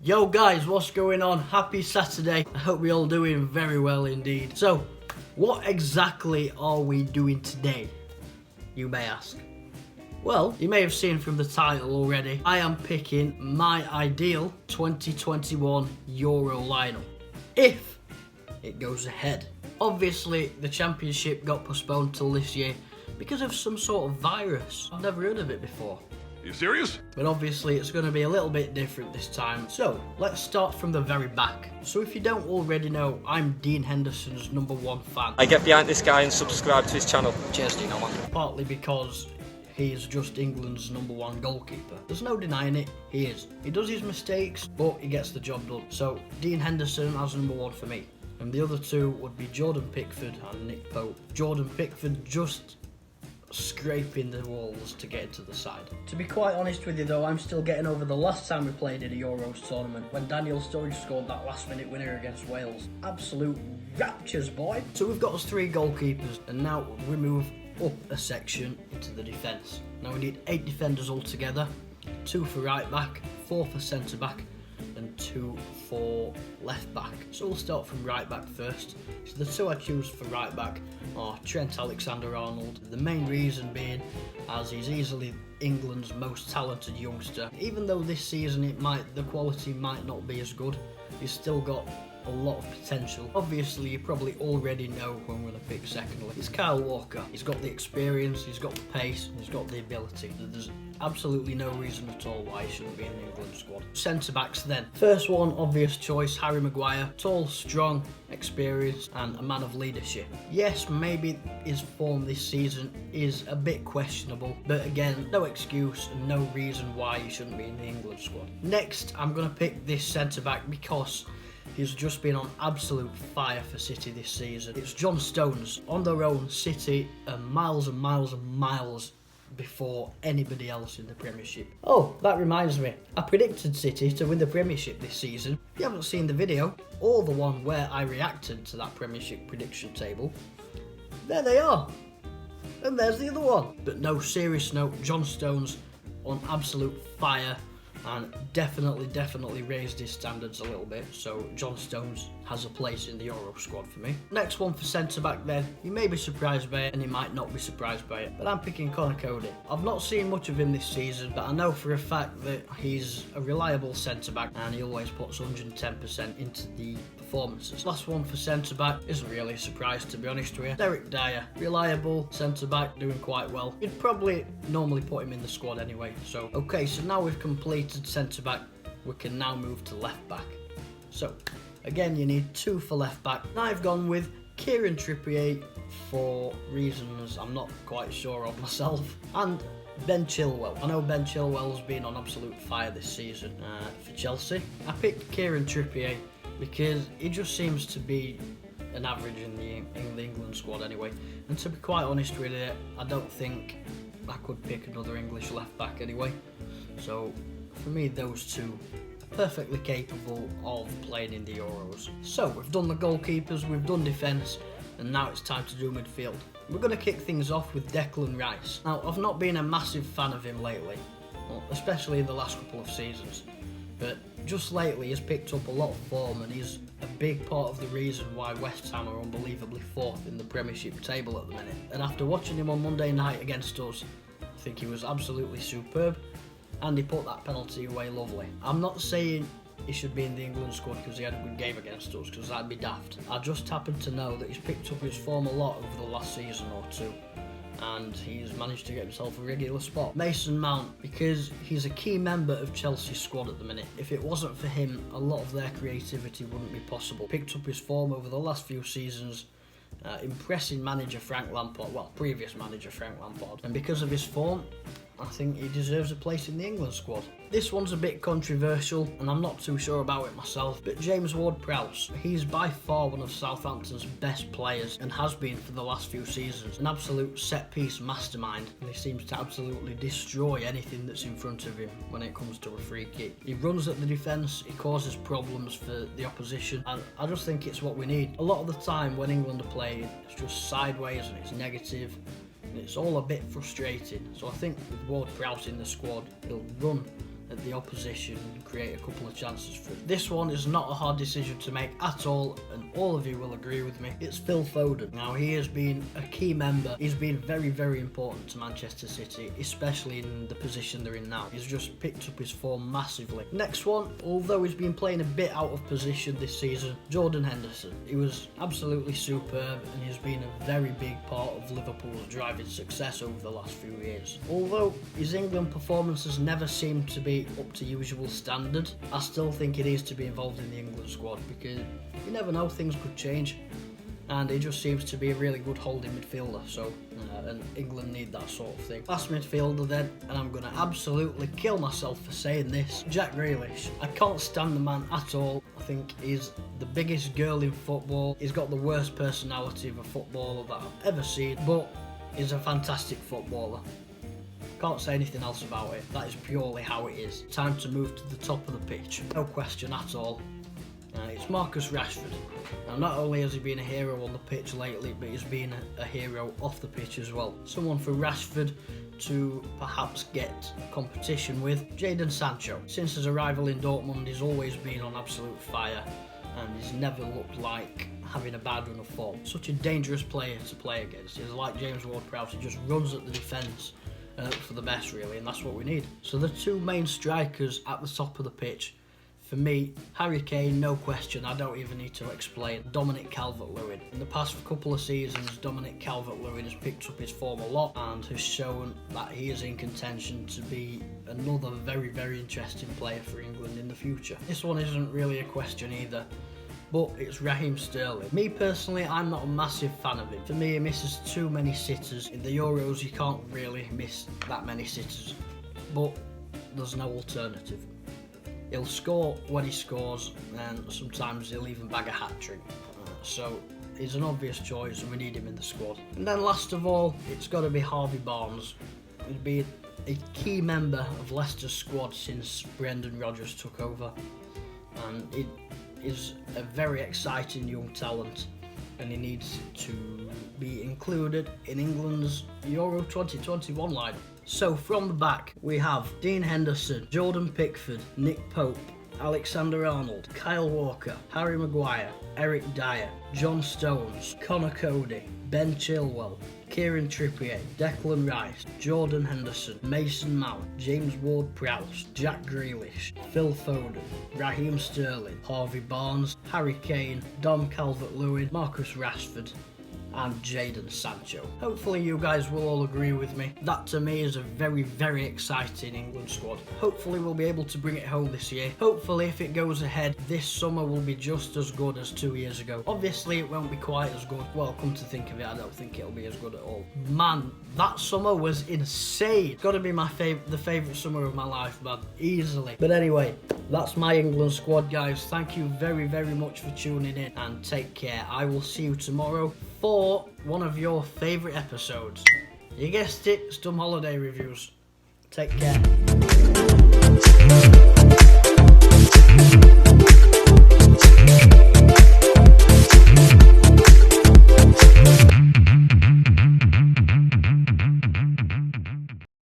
Yo guys, what's going on? Happy Saturday. I hope you're all doing very well indeed. So, what exactly are we doing today, you may ask? Well, you may have seen from the title already, I am picking my ideal 2021 Euro lineup, if it goes ahead. Obviously, the championship got postponed till this year because of some sort of virus. I've never heard of it before. Are you serious? But obviously it's going to be a little bit different this time. So let's start from the very back. So if you don't already know, I'm Dean Henderson's #1 fan. I get behind this guy and subscribe to his channel. Cheers, Dino, man. Partly because he is just England's #1 goalkeeper. There's no denying it, he is. He does his mistakes, but he gets the job done. So Dean Henderson as #1 for me. And the other two would be Jordan Pickford and Nick Pope. Jordan Pickford just scraping the walls to get into the side. To be quite honest with you though, I'm still getting over the last time we played in a Euros tournament when Daniel Sturridge scored that last minute winner against Wales. Absolute raptures, boy. So we've got us 3 goalkeepers, and now we move up a section into the defence. Now we need 8 defenders altogether, 2 for right back, 4 for centre back, and 2 for left back. So we'll start from right back first. So the 2 I choose for right back are Trent Alexander-Arnold. The main reason being as he's easily England's most talented youngster. Even though this season the quality might not be as good, he's still got a lot of potential. Obviously you probably already know who I'm going to pick secondly. It's Kyle Walker. He's got the experience, he's got the pace, and he's got the ability. There's absolutely no reason at all why he shouldn't be in the England squad. Centre backs then. First one, obvious choice, Harry Maguire. Tall, strong, experienced, and a man of leadership. Yes, maybe his form this season is a bit questionable, but again, no excuse and no reason why he shouldn't be in the England squad. Next, I'm going to pick this centre back because he's just been on absolute fire for City this season. It's John Stones. On their own, City are miles and miles and miles before anybody else in the Premiership. Oh, that reminds me. I predicted City to win the Premiership this season. If you haven't seen the video, or the one where I reacted to that Premiership prediction table, there they are. And there's the other one. But no, serious note, John Stones on absolute fire, and definitely raised his standards a little bit, so John Stones has a place in the Euro squad for me. Next one for centre-back then, you may be surprised by it and you might not be surprised by it, but I'm picking Connor Cody. I've not seen much of him this season, but I know for a fact that he's a reliable centre-back and he always puts 110% into the performances. Last one for centre-back isn't really a surprise, to be honest with you. Derek Dyer, reliable centre-back, doing quite well. You'd probably normally put him in the squad anyway. So okay, so now we've completed centre-back, we can now move to left-back. So again, you need 2 for left-back. Now I've gone with Kieran Trippier for reasons I'm not quite sure of myself, and Ben Chilwell. I know Ben Chilwell's been on absolute fire this season for Chelsea. I picked Kieran Trippier because he just seems to be an average in the England squad anyway. And to be quite honest with you, I don't think I could pick another English left back anyway. So for me, those 2 are perfectly capable of playing in the Euros. So we've done the goalkeepers, we've done defence, and now it's time to do midfield. We're going to kick things off with Declan Rice. Now, I've not been a massive fan of him lately, well, especially in the last couple of seasons. But just lately he's picked up a lot of form and he's a big part of the reason why West Ham are unbelievably 4th in the Premiership table at the minute. And after watching him on Monday night against us, I think he was absolutely superb and he put that penalty away lovely. I'm not saying he should be in the England squad because he had a good game against us, because that'd be daft. I just happen to know that he's picked up his form a lot over the last season or 2. And he's managed to get himself a regular spot. Mason Mount, because he's a key member of Chelsea's squad at the minute. If it wasn't for him, a lot of their creativity wouldn't be possible. Picked up his form over the last few seasons, impressing manager Frank Lampard, well, previous manager Frank Lampard. And because of his form, I think he deserves a place in the England squad. This one's a bit controversial and I'm not too sure about it myself, but James Ward-Prowse, he's by far one of Southampton's best players and has been for the last few seasons. An absolute set-piece mastermind, and he seems to absolutely destroy anything that's in front of him when it comes to a free kick. He runs at the defence, he causes problems for the opposition, and I just think it's what we need. A lot of the time when England are playing, it's just sideways and it's negative. And it's all a bit frustrating. So I think with Ward-Prowse in the squad, he'll run at the opposition and create a couple of chances for it. This one is not a hard decision to make at all, and all of you will agree with me. It's Phil Foden. Now, he has been a key member. He's been very, very important to Manchester City, especially in the position they're in now. He's just picked up his form massively. Next one, although he's been playing a bit out of position this season, Jordan Henderson. He was absolutely superb, and he's been a very big part of Liverpool's driving success over the last few years. Although his England performances never seemed to be up to usual standard, I still think it is to be involved in the England squad, because you never know, things could change, and he just seems to be a really good holding midfielder, so and England need that sort of thing. Last midfielder then, and I'm going to absolutely kill myself for saying this, Jack Grealish. I can't stand the man at all. I think he's the biggest girl in football. He's got the worst personality of a footballer that I've ever seen, but he's a fantastic footballer. Can't say anything else about it. That is purely how it is. Time to move to the top of the pitch. No question at all. It's Marcus Rashford. Now, not only has he been a hero on the pitch lately, but he's been a hero off the pitch as well. Someone for Rashford to perhaps get competition with, Jadon Sancho. Since his arrival in Dortmund, he's always been on absolute fire, and he's never looked like having a bad run of form. Such a dangerous player to play against. He's like James Ward-Prowse, he just runs at the defence for the best, really, and that's what we need. So the two main strikers at the top of the pitch, for me, Harry Kane, no question, I don't even need to explain. Dominic Calvert-Lewin. In the past couple of seasons, Dominic Calvert-Lewin has picked up his form a lot and has shown that he is in contention to be another very, very interesting player for England in the future. This one isn't really a question either, but it's Raheem Sterling. Me personally, I'm not a massive fan of him. For me, he misses too many sitters. In the Euros, you can't really miss that many sitters, but there's no alternative. He'll score when he scores, and sometimes he'll even bag a hat-trick. So he's an obvious choice, and we need him in the squad. And then last of all, it's got to be Harvey Barnes. He'd be a key member of Leicester's squad since Brendan Rodgers took over, and he is a very exciting young talent, and he needs to be included in England's Euro 2021 lineup. So from the back, we have Dean Henderson, Jordan Pickford, Nick Pope, Alexander-Arnold, Kyle Walker, Harry Maguire, Eric Dyer, John Stones, Connor Cody, Ben Chilwell, Kieran Trippier, Declan Rice, Jordan Henderson, Mason Mount, James Ward-Prowse, Jack Grealish, Phil Foden, Raheem Sterling, Harvey Barnes, Harry Kane, Dom Calvert-Lewin, Marcus Rashford, and Jadon Sancho. Hopefully you guys will all agree with me. That to me is a very, very exciting England squad. Hopefully we'll be able to bring it home this year. Hopefully if it goes ahead, this summer will be just as good as 2 years ago. Obviously it won't be quite as good. Well, come to think of it, I don't think it'll be as good at all. Man, that summer was insane. It's got to be the favourite summer of my life, man. Easily. But anyway, that's my England squad, guys. Thank you very, very much for tuning in, and take care. I will see you tomorrow for one of your favourite episodes. You guessed it, Stum Holiday Reviews. Take care.